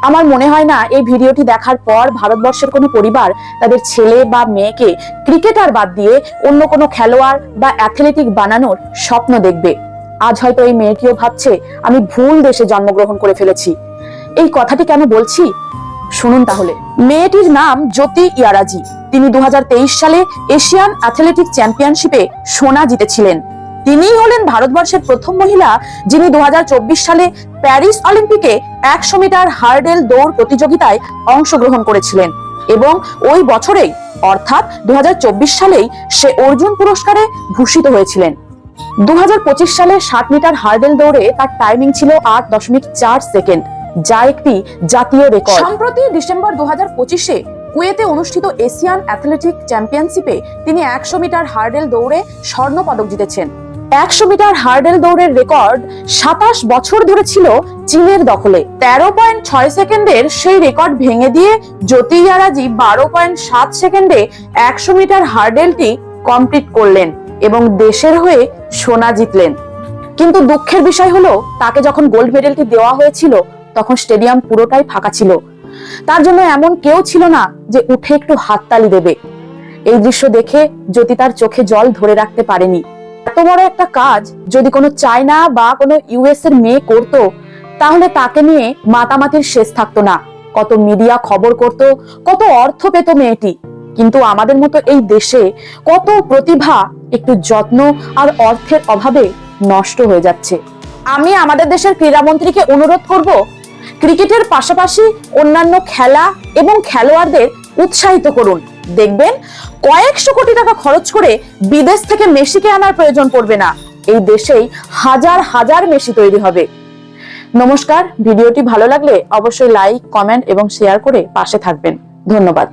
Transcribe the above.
আমার মনে হয় না এই ভিডিওটি দেখার পর ভারতবর্ষের কোনো পরিবার তাদের ছেলে বা মেয়েকে ক্রিকেটার বাদ দিয়ে অন্য কোনো খেলোয়াড় বা অ্যাথলেটিক বানানোর স্বপ্ন দেখবে। আজ হয়তো এই মেয়েটিও ভাবছে আমি ভুল দেশে জন্মগ্রহণ করে ফেলেছি। এই কথাটি কেন বলছি শুনুন তাহলে। মেয়েটির নাম জ্যোতি ইয়ারাজি। তিনি 2023 সালে এশিয়ান অ্যাথলেটিক চ্যাম্পিয়নশিপে সোনা জিতেছিলেন। তিনিই হলেন ভারতবর্ষের প্রথম মহিলা যিনি 2024 সালে প্যারিস অলিম্পিকে 100 মিটার হার্ডেল দৌড় প্রতিযোগিতায় অংশগ্রহণ করেছিলেন এবং ওই বছরেই অর্থাৎ 2024 সালেই সে অর্জুন পুরস্কারে ভূষিত হয়েছিলেন। 2025 সালে 60 মিটার হার্ডেল দৌড়ে তার টাইমিং ছিল 8.4 সেকেন্ড, যা একটি জাতীয় রেকর্ড। সম্প্রতি ডিসেম্বর 2025-এ কুয়েতে অনুষ্ঠিত এশিয়ান অ্যাথলেটিক চ্যাম্পিয়নশিপে তিনি 100 মিটার হার্ডেল দৌড়ে স্বর্ণ পদক জিতেছেন। 100 মিটার হার্ডেল দৌড়ের রেকর্ড 27 বছর ধরে ছিল চীনের দখলে। 13.6 সেকেন্ডের সেই রেকর্ড ভেঙে দিয়ে জ্যোতি ইয়ারাজি 12.7 সেকেন্ডে 100 মিটার হার্ডেলটি কমপ্লিট করলেন এবং দেশের হয়ে সোনা জিতলেন। কিন্তু দুঃখের বিষয় হলো তাকে যখন গোল্ড মেডেলটি দেওয়া হয়েছিল তখন স্টেডিয়াম পুরোটাই ফাঁকা ছিল। তার জন্য এমন কেউ ছিল না যে উঠে একটু হাততালি দেবে। এই দৃশ্য দেখে জ্যোতি তার চোখে জল ধরে রাখতে পারেনি। এত বড় একটা কাজ যদি কোনো চায়না বা কোনো ইউএস এর মেয়ে করতো তাহলে তাকে নিয়ে মাতামাতির শেষ থাকতো না। কত মিডিয়া খবর করত, কত অর্থ পেত মেয়েটি। কিন্তু আমাদের মতো এই দেশে কত প্রতিভা একটু যত্ন আর অর্থের অভাবে নষ্ট হয়ে যাচ্ছে। আমি আমাদের দেশের ক্রীড়ামন্ত্রীকে অনুরোধ করব, ক্রিকেটের পাশাপাশি অন্যান্য খেলা এবং খেলোয়াড়দের উৎসাহিত করুন। দেখবেন কয়েকশো কোটি টাকা খরচ করে বিদেশ থেকে মেসিকে আনার প্রয়োজন পড়বে না। এই দেশেই হাজার হাজার মেসি তৈরি হবে। নমস্কার। ভিডিওটি ভালো লাগলে অবশ্যই লাইক, কমেন্ট এবং শেয়ার করে পাশে থাকবেন। ধন্যবাদ।